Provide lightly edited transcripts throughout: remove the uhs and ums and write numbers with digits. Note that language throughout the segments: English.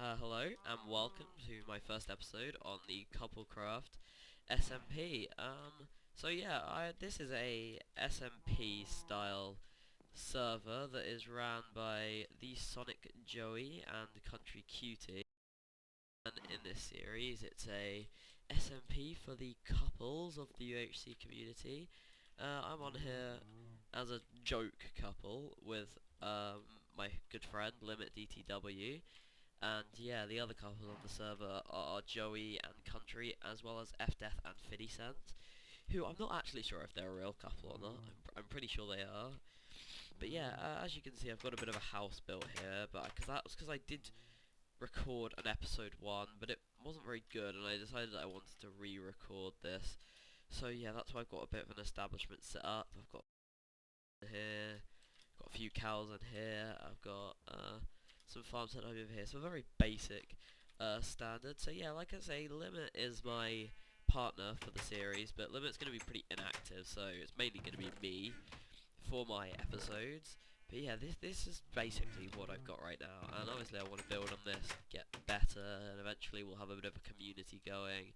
Hello and welcome to my first episode on the CouplesCraft SMP. This is a SMP style server that is ran by the Sonic Joey and Country Cutie. And in this series, it's a SMP for the couples of the UHC community. I'm on here as a joke couple with my good friend Limit DTW. And yeah, the other couples on the server are Joey and Country, as well as F Death and 50 Cent, who I'm not actually sure if they're a real couple or not. I'm pretty sure they are. But yeah, as you can see, I've got a bit of a house built here, but because I did record an episode 1, but it wasn't very good, and I decided that I wanted to re-record this. So yeah, that's why I've got a bit of an establishment set up. I've got here, got a few cows in here. I've got some farm set over here, so a very basic standard. So yeah, like I say, Limit is my partner for the series, but Limit's going to be pretty inactive, so it's mainly going to be me for my episodes. But yeah, this is basically what I've got right now, and obviously I want to build on this, get better, and eventually we'll have a bit of a community going.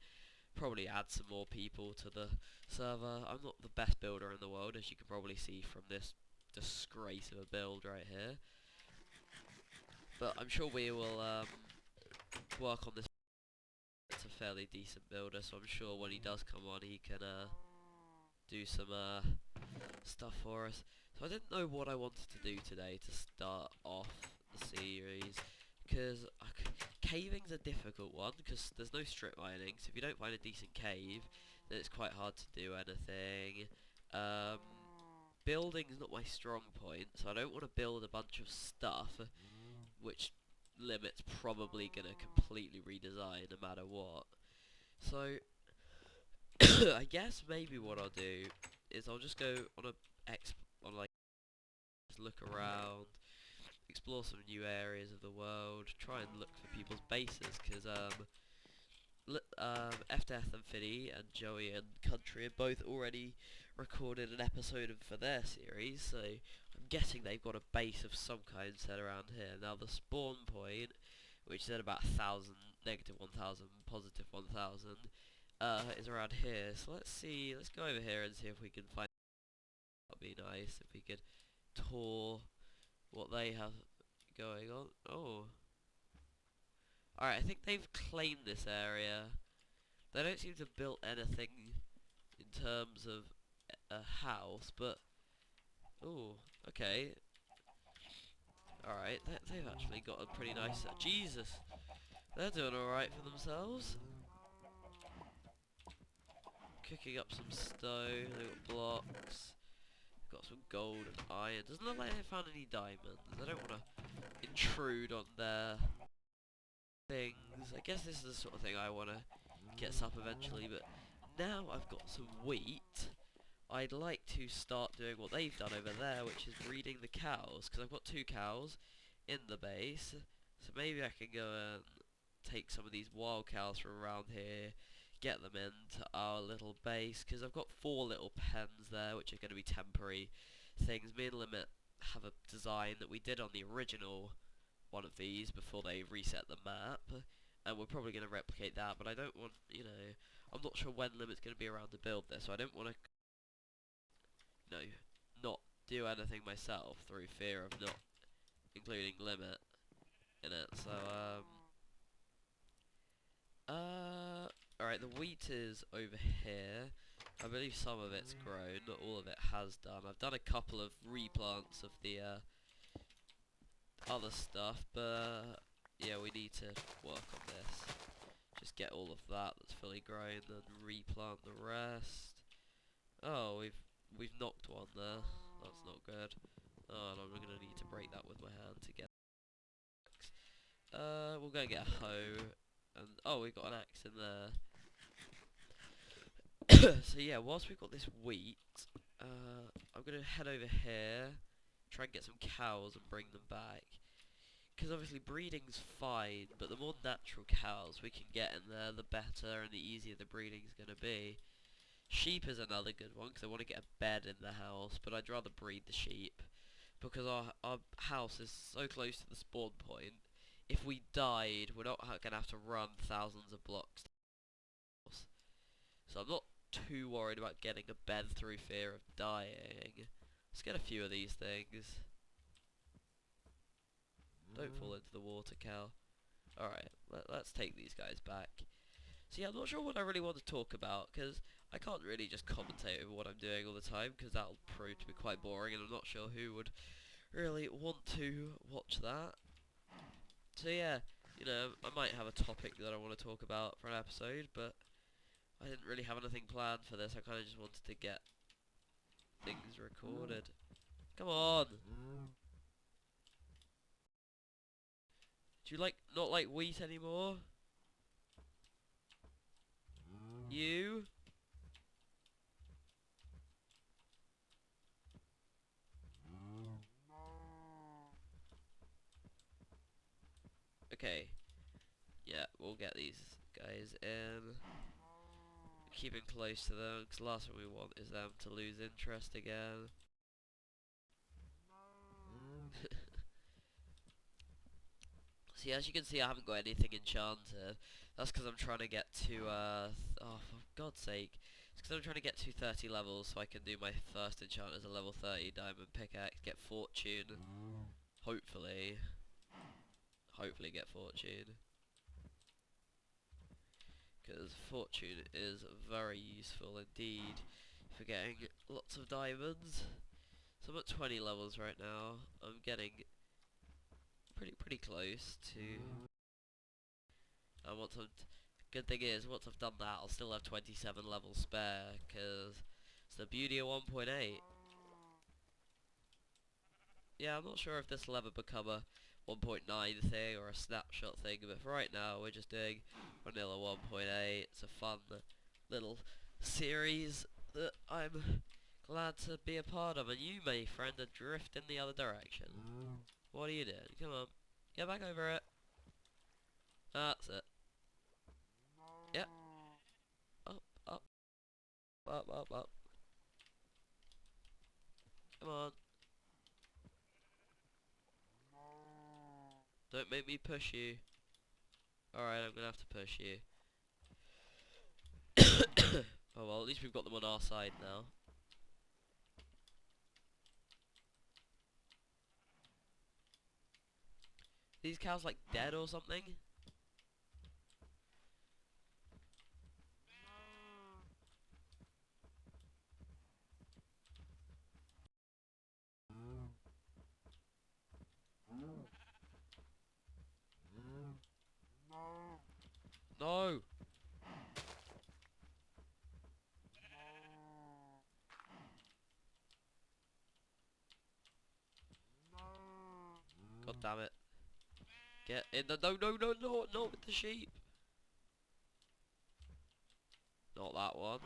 Probably add some more people to the server. I'm not the best builder in the world, as you can probably see from this disgrace of a build right here. But I'm sure we will work on this. It's a fairly decent builder, so I'm sure when he does come on, he can do some stuff for us. So I didn't know what I wanted to do today to start off the series, because caving's a difficult one, because there's no strip mining, so if you don't find a decent cave, then it's quite hard to do anything. Building's not my strong point, so I don't want to build a bunch of stuff, which Limit's probably going to completely redesign no matter what. So, I guess maybe what I'll do is I'll just go on just look around, explore some new areas of the world, try and look for people's bases, because F Death and Fiddy and Joey and Country are both already recorded an episode for their series, so I'm guessing they've got a base of some kind set around here. Now the spawn point, which is at about 1,000, negative 1,000, positive 1,000, is around here. So let's go over here and see if we can find. That'd be nice if we could tour what they have going on. Oh. Alright, I think they've claimed this area. They don't seem to have built anything in terms of a house, but... Oh, okay. Alright, they've actually got a pretty nice... Jesus! They're doing alright for themselves. Cooking up some stone, they've got blocks. Got some gold and iron. Doesn't look like they found any diamonds. I don't want to intrude on their things. I guess this is the sort of thing I want to get up eventually, but now I've got some wheat, I'd like to start doing what they've done over there, which is breeding the cows, because I've got 2 cows in the base, so maybe I can go and take some of these wild cows from around here, get them into our little base, because I've got 4 little pens there, which are going to be temporary things. Me and Limit have a design that we did on the original one of these before they reset the map, and we're probably going to replicate that, but I don't want, I'm not sure when Limit's going to be around to build this, so I don't want to, not do anything myself through fear of not including Limit in it. So, alright, the wheat is over here. I believe some of it's grown, not all of it has done. I've done a couple of replants of the other stuff, but yeah, we need to work on this. Just get all of that that's fully grown, then replant the rest. Oh, we've knocked one there. That's not good. Oh, and I'm gonna need to break that with my hand to get we'll go get a hoe, and oh, we've got an axe in there. So yeah, whilst we've got this wheat, I'm gonna head over here, try and get some cows and bring them back. Because obviously breeding's fine, but the more natural cows we can get in there, the better and the easier the breeding's gonna be. Sheep is another good one, because I want to get a bed in the house, but I'd rather breed the sheep, because our house is so close to the spawn point. if we died, we're not gonna have to run thousands of blocks. So I'm not too worried about getting a bed through fear of dying. Let's get a few of these things. Don't fall into the water, Cal. Alright, let's take these guys back. So yeah, I'm not sure what I really want to talk about, because I can't really just commentate over what I'm doing all the time, because that'll prove to be quite boring, and I'm not sure who would really want to watch that. So yeah, you know, I might have a topic that I want to talk about for an episode, but I didn't really have anything planned for this. I kind of just wanted to get things recorded. Come on! Do you not like wheat anymore? You? Okay. Yeah, we'll get these guys in. Keeping close to them, because the last thing we want is them to lose interest again. See, as you can see, I haven't got anything enchanted. That's because I'm trying to get to, oh, for God's sake. It's because I'm trying to get to 30 levels so I can do my first enchant as a level 30 diamond pickaxe, get fortune. Hopefully. Hopefully get fortune. Because fortune is very useful indeed for getting lots of diamonds. So I'm at 20 levels right now. I'm getting pretty close to. And good thing is, once I've done that, I'll still have 27 levels spare, because it's the beauty of 1.8. Yeah, I'm not sure if this will ever become a 1.9 thing or a snapshot thing, but for right now, we're just doing vanilla 1.8. It's a fun little series that I'm glad to be a part of, and you, my friend, are drifting the other direction. What are you doing? Come on, get back over it. That's it. Yep. Up, up, up, up, up. Come on. Don't make me push you. Alright, I'm gonna have to push you. Oh well, at least we've got them on our side now. These cows like dead or something? No! God damn it. Get in the no, with the sheep. Not that one.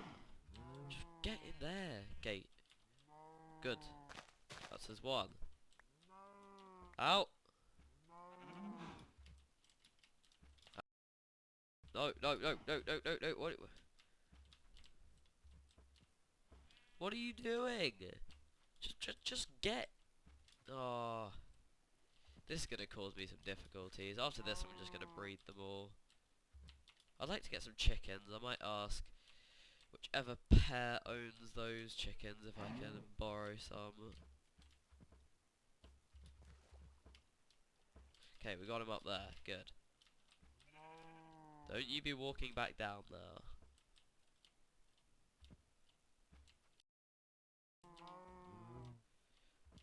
Just get in there, gate. Good. That's his one. Out. No. What are you doing? Just get. Oh. This is gonna cause me some difficulties. After this, I'm just gonna breed them all. I'd like to get some chickens. I might ask whichever pair owns those chickens if I can borrow some. Okay, we got him up there. Good. Don't you be walking back down there.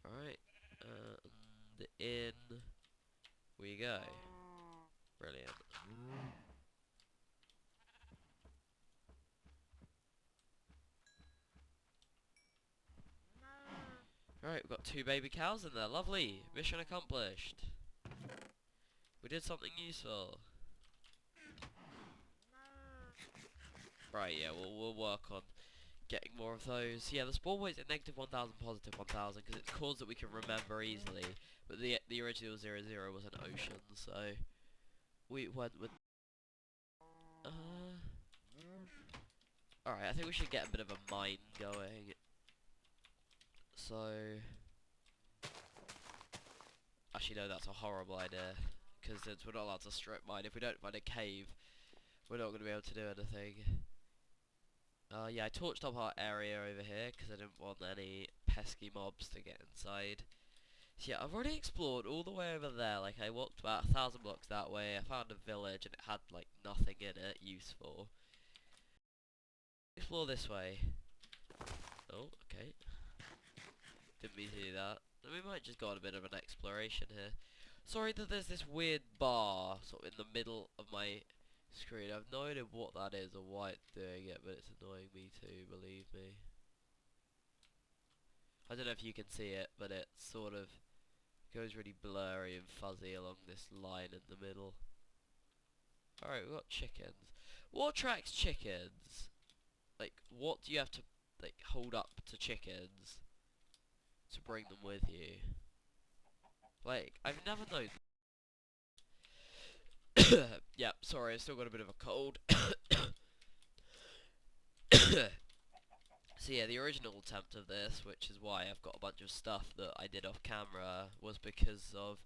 Alright. And in we go. Brilliant. Alright, we've got 2 baby cows in there. Lovely. Mission accomplished. We did something useful. Right, yeah, we'll work on getting more of those. Yeah, the spawn point's at -1000, +1000, because it's codes that we can remember easily. But the original 00 was an ocean, so we went with. Alright, I think we should get a bit of a mine going. So. Actually, no, that's a horrible idea. because since we're not allowed to strip mine, if we don't find a cave, we're not going to be able to do anything. Yeah, I torched up our area over here because I didn't want any pesky mobs to get inside. So yeah, I've already explored all the way over there. Like, I walked about 1,000 blocks that way. I found a village and it had like nothing in it useful. Explore this way. Oh, okay. Didn't mean to do that. And we might just go on a bit of an exploration here. Sorry that there's this weird bar sort of in the middle of my screen. I've no idea what that is or why it's doing it, but it's annoying me too, believe me. I don't know if you can see it, but it sort of goes really blurry and fuzzy along this line in the middle. Alright, we've got chickens. What attracts chickens? Like, what do you have to, like, hold up to chickens to bring them with you? Like, I've never known. Yeah, sorry, I've still got a bit of a cold. So yeah, the original attempt of this, which is why I've got a bunch of stuff that I did off camera, was because of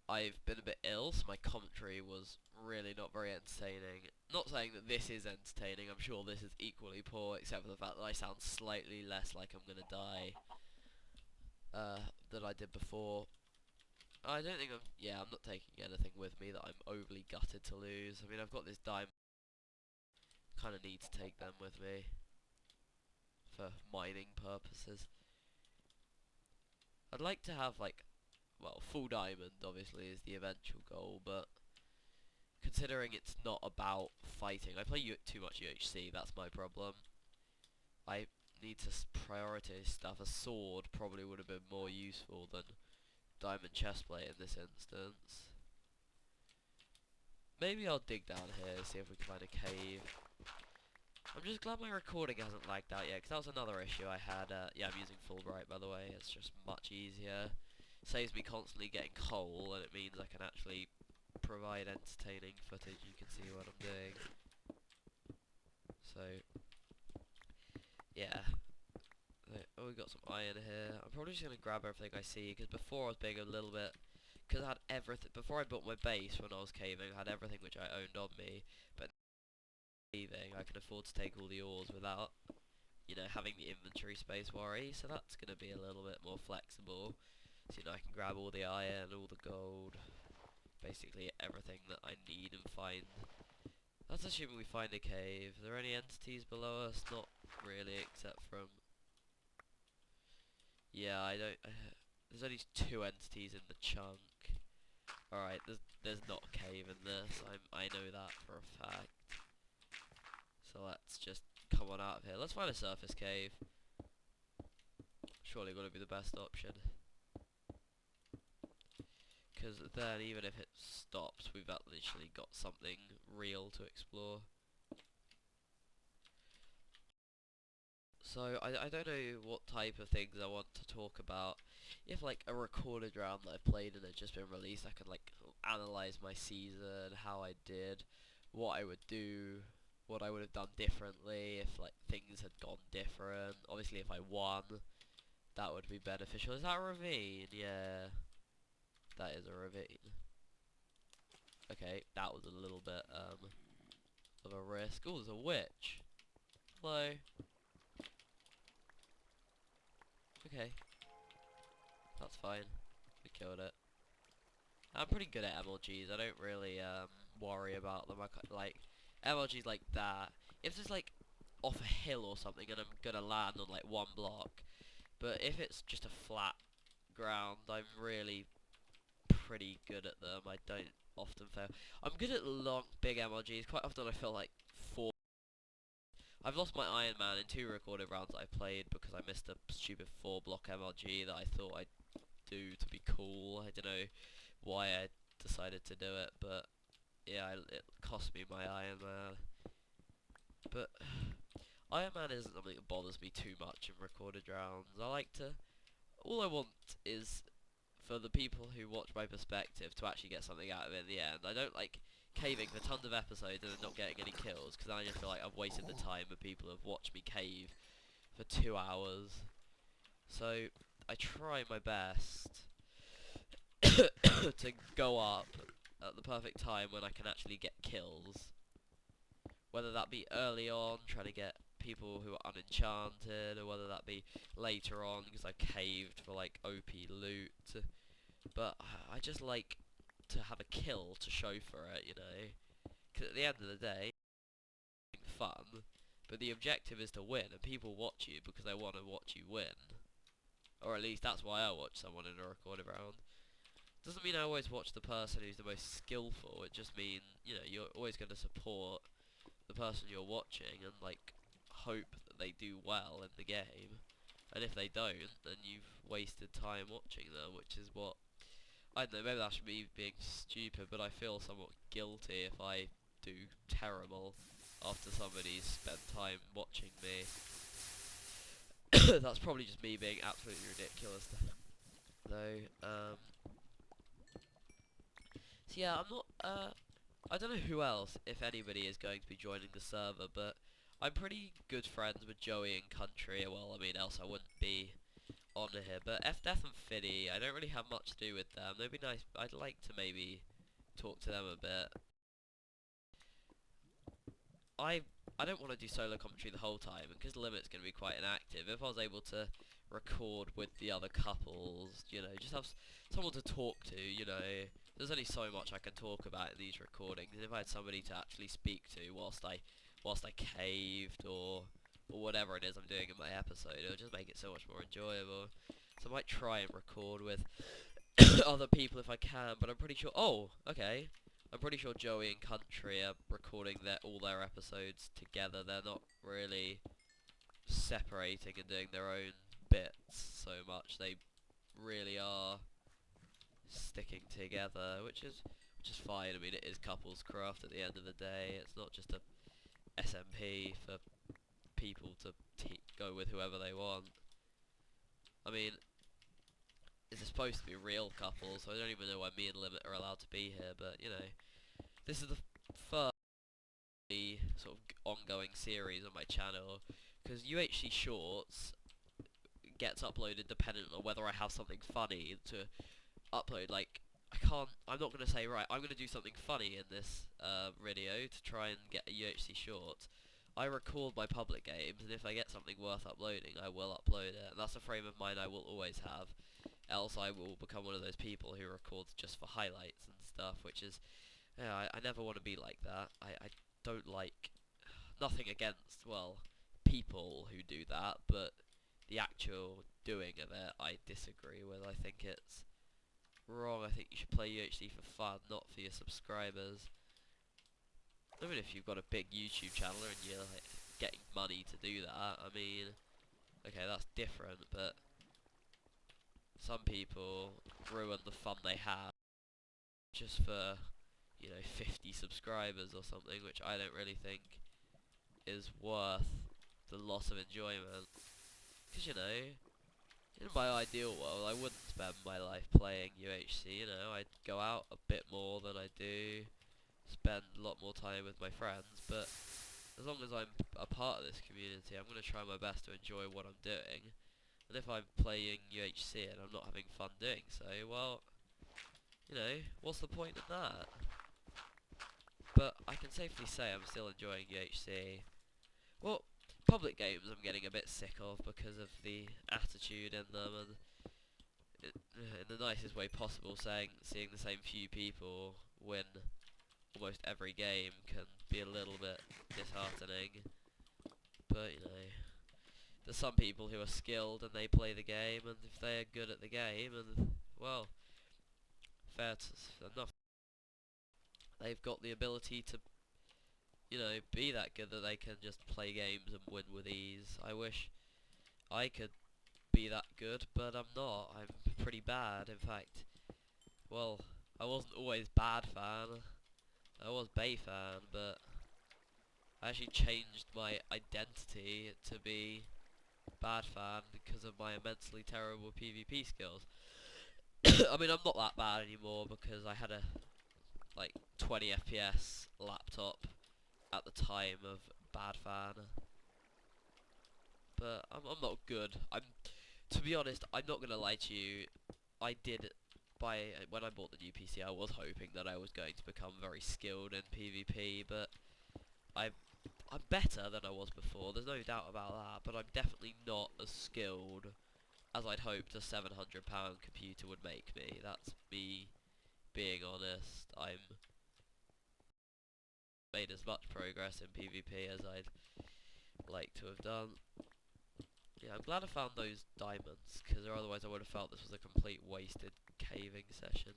I've been a bit ill, so my commentary was really not very entertaining. Not saying that this is entertaining, I'm sure this is equally poor, except for the fact that I sound slightly less like I'm gonna die than I did before. I don't think I'm not taking anything with me that I'm overly gutted to lose. I mean, I've got this diamond, kind of need to take them with me for mining purposes. I'd like to have, like, well, full diamond obviously is the eventual goal, but considering it's not about fighting, I play too much UHC, that's my problem. I need to prioritize stuff. A sword probably would have been more useful than diamond chestplate in this instance. Maybe I'll dig down here, see if we can find a cave. I'm just glad my recording hasn't lagged out yet, because that was another issue I had. Yeah, I'm using Fulbright, by the way. It's just much easier. Saves me constantly getting coal, and it means I can actually provide entertaining footage. You can see what I'm doing. So, yeah. Oh, we got some iron here. I'm probably just going to grab everything I see, because before I was being a little bit... Because I had everything... Before I built my base when I was caving, I had everything which I owned on me, but caving, I can afford to take all the ores without, you know, having the inventory space worry, so that's going to be a little bit more flexible. So, you know, I can grab all the iron, all the gold, basically everything that I need and find. That's assuming we find a cave. Are there any entities below us? Not really, except from... Yeah, I don't... there's only 2 entities in the chunk. Alright, there's not a cave in this. I know that for a fact. So let's just come on out of here. Let's find a surface cave. Surely going to be the best option. Because then, even if it stops, we've literally got something real to explore. So, I don't know what type of things I want to talk about. If, like, a recorded round that I've played and it's just been released, I can, like, analyse my season, how I did, what I would do, what I would have done differently if, like, things had gone different. Obviously, if I won, that would be beneficial. Is that a ravine? Yeah. That is a ravine. Okay, that was a little bit, of a risk. Oh, there's a witch. Hello. Okay. That's fine. We killed it. I'm pretty good at MLGs. I don't really, worry about them. Like, MLGs like that. If it's, like, off a hill or something and I'm gonna land on, like, 1 block. But if it's just a flat ground, I'm really pretty good at them. I don't often fail. I'm good at long, big MLGs. Quite often I feel like 4. I've lost my Iron Man in 2 recorded rounds that I played because I missed a stupid 4-block MLG that I thought I'd do to be cool. I don't know why I decided to do it, but yeah, it cost me my Iron Man. But Iron Man isn't something that bothers me too much in recorded rounds. I like to... All I want is for the people who watch my perspective to actually get something out of it in the end. I don't like caving for tons of episodes and then not getting any kills, because then I just feel like I've wasted the time of people who have watched me cave for 2 hours. So I try my best to go up at the perfect time when I can actually get kills. Whether that be early on, trying to get people who are unenchanted, or whether that be later on, because I caved for like OP loot. But I just like to have a kill to show for it, you know? Because at the end of the day, it's fun, but the objective is to win, and people watch you because they want to watch you win. Or at least that's why I watch someone in a recorded round. Doesn't mean I always watch the person who's the most skillful, it just means, you know, you're always going to support the person you're watching and, like, hope that they do well in the game. And if they don't, then you've wasted time watching them, which is what... I don't know, maybe that's me being stupid, but I feel somewhat guilty if I do terrible after somebody's spent time watching me. That's probably just me being absolutely ridiculous, though. So yeah, I'm not, I don't know who else, if anybody, is going to be joining the server, but I'm pretty good friends with Joey and Country. Well, I mean, else I wouldn't be on here. But F Death and Fiddy, I don't really have much to do with them. They'd be nice. I'd like to maybe talk to them a bit. I don't want to do solo commentary the whole time, because Limit's going to be quite inactive. If I was able to record with the other couples, you know, just have someone to talk to, you know. There's only so much I can talk about in these recordings, and if I had somebody to actually speak to whilst I caved or whatever it is I'm doing in my episode, it would just make it so much more enjoyable. So I might try and record with other people if I can, but I'm pretty sure... Oh, okay. I'm pretty sure Joey and Country are recording all their episodes together. They're not really separating and doing their own bits so much. They really are sticking together, which is fine. I mean, it is CouplesCraft at the end of the day. It's not just a SMP for people to go with whoever they want. I mean, it's supposed to be real couples, so I don't even know why me and Limit are allowed to be here, but, you know, this is the first sort of ongoing series on my channel, because UHC Shorts gets uploaded dependent on whether I have something funny to upload. Like, I'm not going to say, right, I'm going to do something funny in this video to try and get a UHC Short. I record my public games, and if I get something worth uploading, I will upload it, and that's a frame of mind I will always have. Else I will become one of those people who records just for highlights and stuff, which is, yeah, I never want to be like that. I don't like, nothing against, well, people who do that, but the actual doing of it, I disagree with. I think it's wrong. I think you should play UHC for fun, not for your subscribers. Even if you've got a big YouTube channel and you're like getting money to do that, I mean, okay, that's different, but some people ruin the fun they have just for, you know, 50 subscribers or something, which I don't really think is worth the loss of enjoyment. Because, you know, in my ideal world, I wouldn't spend my life playing UHC, you know, I'd go out a bit more than I do, spend a lot more time with my friends, but as long as I'm a part of this community, I'm going to try my best to enjoy what I'm doing. And if I'm playing UHC and I'm not having fun doing so, well, you know, what's the point in that? But I can safely say I'm still enjoying UHC. Well, public games I'm getting a bit sick of because of the attitude in them, and in the nicest way possible, seeing the same few people win almost every game can be a little bit disheartening. But, you know, there's some people who are skilled and they play the game, and if they're good at the game, and, well, fair enough, they've got the ability to, you know, be that good that they can just play games and win with ease. I wish I could be that good, but I'm not. I'm pretty bad. In fact, well, I wasn't always bad fan. I was Bay fan, but I actually changed my identity to be bad fan because of my immensely terrible PvP skills. I mean, I'm not that bad anymore because I had a, like, 20 FPS laptop at the time of bad fan. But I'm not good. To be honest, I'm not gonna lie to you, I did when I bought the new PC, I was hoping that I was going to become very skilled in PvP, but I'm better than I was before. There's no doubt about that, but I'm definitely not as skilled as I'd hoped a £700 computer would make me. That's me being honest. I'm made as much progress in PvP as I'd like to have done. Yeah, I'm glad I found those diamonds, because otherwise I would have felt this was a complete wasted caving session.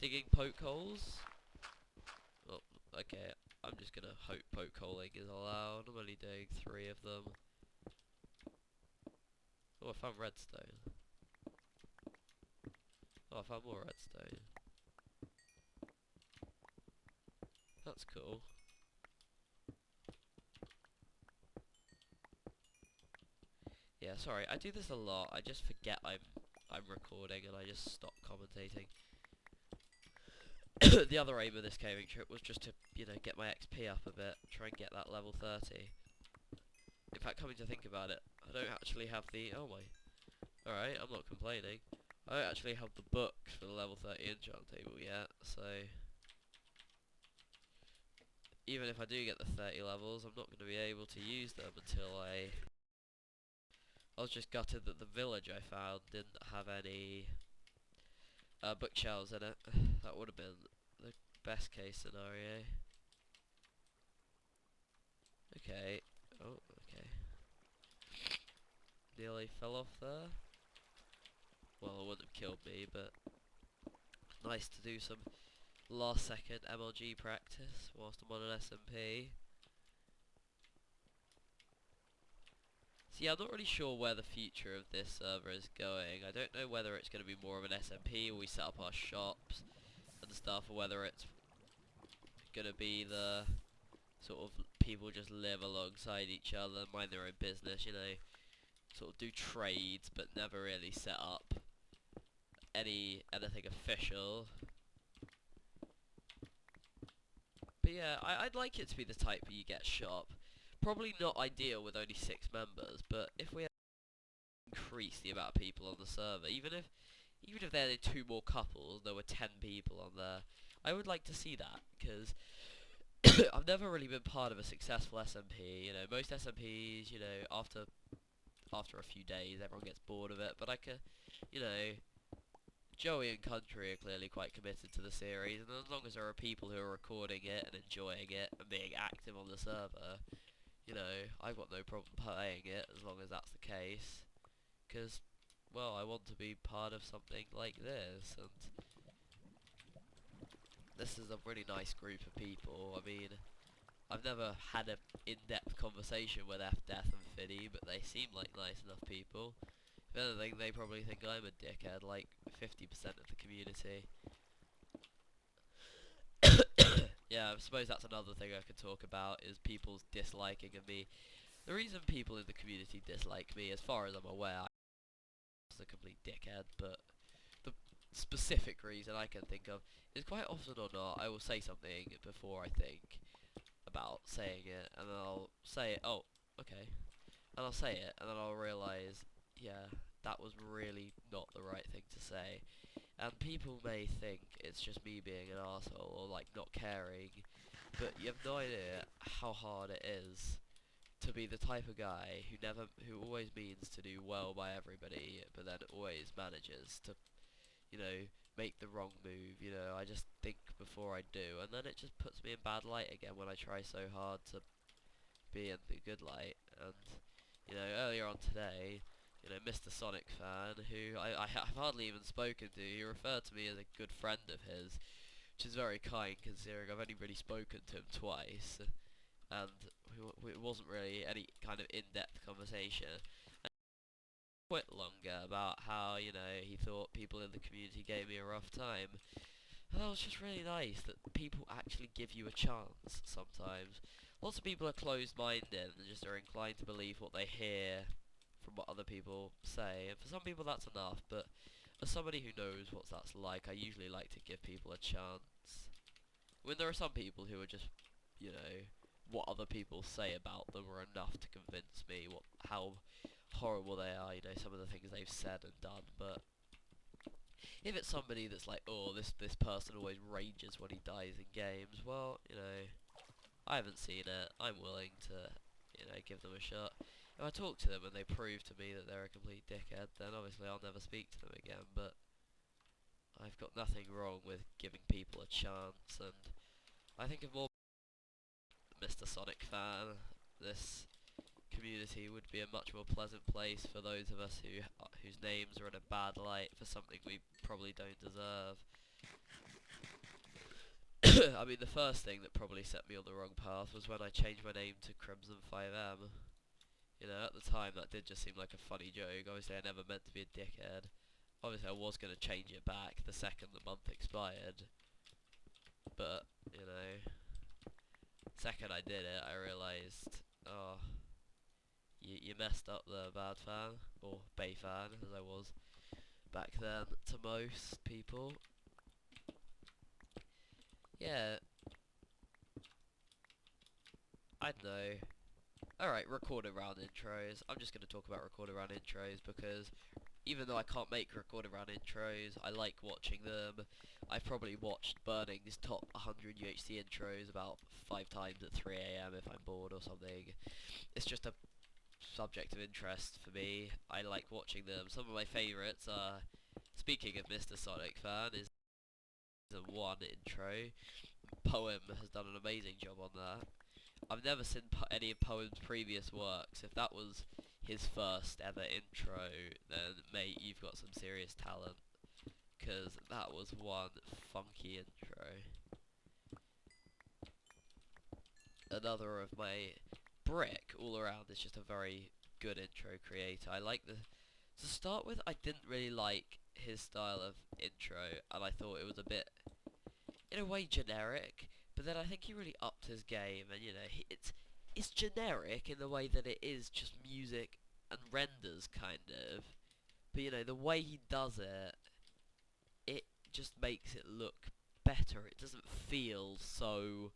Digging poke holes? Oh, okay, I'm just gonna hope poke holing is allowed. I'm only doing 3 of them. Oh, I found redstone. Oh, I found more redstone. That's cool. Yeah, sorry, I do this a lot. I just forget I'm recording and I just stop commentating. The other aim of this caving trip was just to, you know, get my XP up a bit, try and get that level 30. In fact, coming to think about it, I don't actually have the... Oh my... Alright, I'm not complaining. I don't actually have the books for the level 30 enchant table yet, so... Even if I do get the 30 levels, I'm not going to be able to use them until I was just gutted that the village I found didn't have any bookshelves in it. That would have been the best case scenario. Okay. Oh, okay. Nearly fell off there. Well, it wouldn't have killed me, but nice to do some last second MLG practice whilst I'm on an SMP. So yeah, I'm not really sure where the future of this server is going. I don't know whether it's going to be more of an SMP where we set up our shops and stuff, or whether it's going to be the sort of people just live alongside each other, mind their own business, you know, sort of do trades but never really set up anything official. But yeah, I'd like it to be the type where you get a shop. Probably not ideal with only 6 members, but if we increase the amount of people on the server, even if there are 2 more couples, there were 10 people on there, I would like to see that, because I've never really been part of a successful SMP. You know, most SMPs, you know, after a few days, everyone gets bored of it. But you know, Joey and Country are clearly quite committed to the series, and as long as there are people who are recording it and enjoying it and being active on the server, you know, I've got no problem playing it as long as that's the case. Because, well, I want to be part of something like this, and this is a really nice group of people. I mean, I've never had an in-depth conversation with F Death and Fiddy, but they seem like nice enough people. If anything, they probably think I'm a dickhead, like 50% of the community. Yeah, I suppose that's another thing I could talk about, is people's disliking of me. The reason people in the community dislike me, as far as I'm aware, I'm a complete dickhead, but the specific reason I can think of is quite often or not, I will say something before I think about saying it, and then I'll say it, oh, okay, and I'll say it, and then I'll realise, yeah, that was really not the right thing to say. And people may think it's just me being an arsehole or like not caring, but you have no idea how hard it is to be the type of guy who always means to do well by everybody, but then always manages to, you know, make the wrong move. You know, I just think before I do, and then it just puts me in bad light again when I try so hard to be in the good light. And you know, earlier on today, you know, Mr. Sonic fan, who I've hardly even spoken to, he referred to me as a good friend of his, which is very kind considering I've only really spoken to him twice, and it wasn't really any kind of in-depth conversation. And he quit longer about how, you know, he thought people in the community gave me a rough time. And that was just really nice that people actually give you a chance sometimes. Lots of people are closed-minded and just are inclined to believe what they hear from what other people say, and for some people that's enough, but as somebody who knows what that's like, I usually like to give people a chance. When there are some people who are just, you know, what other people say about them are enough to convince me how horrible they are, you know, some of the things they've said and done, but if it's somebody that's like, oh, this person always rages when he dies in games, well, you know, I haven't seen it. I'm willing to, you know, give them a shot. If I talk to them and they prove to me that they're a complete dickhead, then obviously I'll never speak to them again, but I've got nothing wrong with giving people a chance, and I think if more Mr. Sonic fan, this community would be a much more pleasant place for those of us whose names are in a bad light for something we probably don't deserve. I mean, the first thing that probably set me on the wrong path was when I changed my name to Crimson 5M. You know, at the time that did just seem like a funny joke. Obviously I never meant to be a dickhead. Obviously I was going to change it back the second the month expired. But, you know, second I did it, I realised, oh, you messed up the bad fan, or Bay fan, as I was back then to most people. Yeah, I don't know. Alright, recorded round intros. I'm just going to talk about recorded round intros because even though I can't make recorded round intros, I like watching them. I've probably watched Burning's top 100 UHC intros about 5 times at 3 AM if I'm bored or something. It's just a subject of interest for me. I like watching them. Some of my favourites are, speaking of Mr. Sonic fan, is the 1 intro. Poem has done an amazing job on that. I've never seen any of Poem's previous works. If that was his first ever intro, then mate, you've got some serious talent, because that was one funky intro. Another of my Brick all around is just a very good intro creator. I like to start with, I didn't really like his style of intro, and I thought it was a bit, in a way, generic. But then I think he really upped his game, and you know, it's generic in the way that it is just music and renders, kind of. But you know, the way he does it, it just makes it look better. It doesn't feel so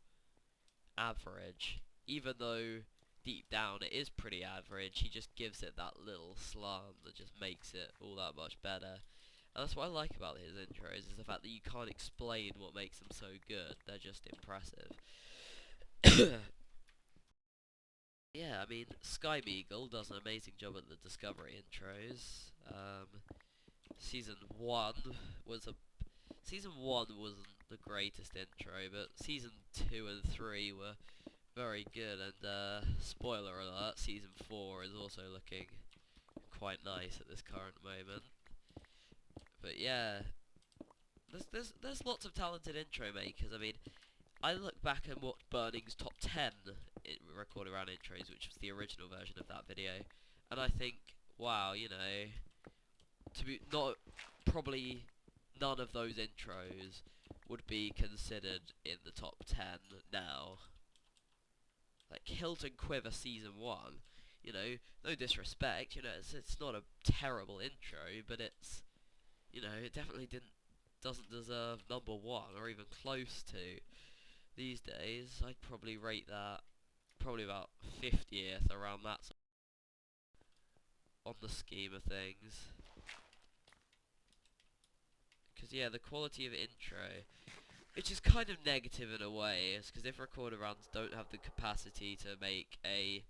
average, even though deep down it is pretty average. He just gives it that little slant that just makes it all that much better. And that's what I like about his intros, is the fact that you can't explain what makes them so good. They're just impressive. Yeah, I mean, Sky Meagle does an amazing job at the Discovery intros. Season 1 was Season 1 wasn't the greatest intro, but Season 2 and 3 were very good, and spoiler alert, Season 4 is also looking quite nice at this current moment. But yeah, there's lots of talented intro makers. I mean, I look back and watch Burning's top 10 recorded around intros, which was the original version of that video, and I think, wow, you know, probably none of those intros would be considered in the top 10 now. Like Hilton Quiver Season 1, you know, no disrespect, you know, it's not a terrible intro, but it's, you know, it definitely doesn't deserve number 1 or even close to. These days, I'd probably rate that probably about 50th, around that on the scheme of things. Because yeah, the quality of intro, which is kind of negative in a way, is because if recorder rounds don't have the capacity to make a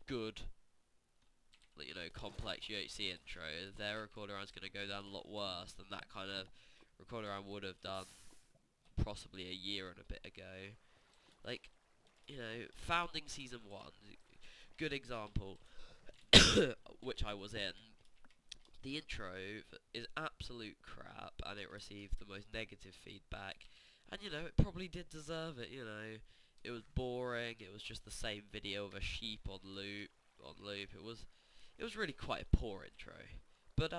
good, you know, complex UHC intro, their recorder round's going to go down a lot worse than that kind of recorder round would have done possibly a year and a bit ago. Like, you know, founding Season 1, good example, which I was in. The intro is absolute crap, and it received the most negative feedback, and you know, it probably did deserve it. You know, it was boring, it was just the same video of a sheep on loop. It was really quite a poor intro. But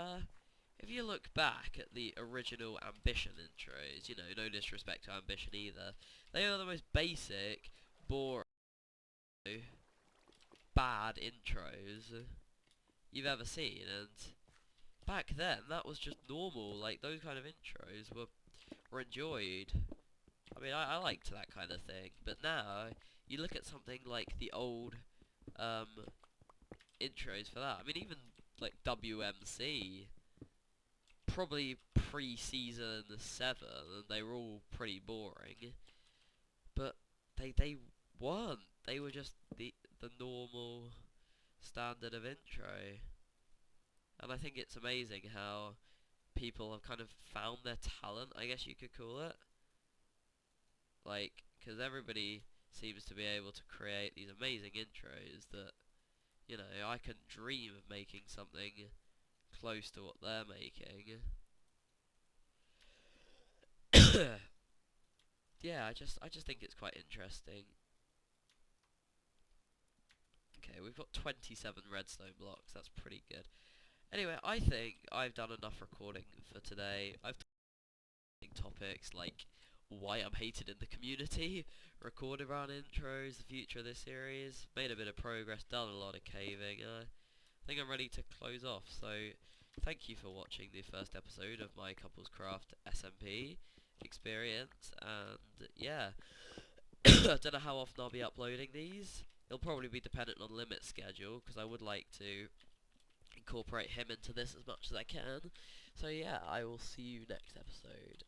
if you look back at the original Ambition intros, you know, no disrespect to Ambition either, they are the most basic, boring, bad intros you've ever seen, and back then that was just normal. Like, those kind of intros were enjoyed. I mean, I liked that kind of thing, but now you look at something like the old intros for that. I mean, even like WMC probably pre-season 7, and they were all pretty boring. But they weren't. They were just the normal standard of intro. And I think it's amazing how people have kind of found their talent, I guess you could call it. Like, because everybody seems to be able to create these amazing intros that, you know, I can dream of making something close to what they're making. Yeah, I just think it's quite interesting. Okay, we've got 27 redstone blocks, that's pretty good. Anyway, I think I've done enough recording for today. I've talked topics like why I'm hated in the community, recorded around intros, the future of this series, made a bit of progress, done a lot of caving. I think I'm ready to close off, so thank you for watching the first episode of my CouplesCraft SMP experience, and yeah, I don't know how often I'll be uploading these. It'll probably be dependent on Limit's schedule, because I would like to incorporate him into this as much as I can. So yeah, I will see you next episode.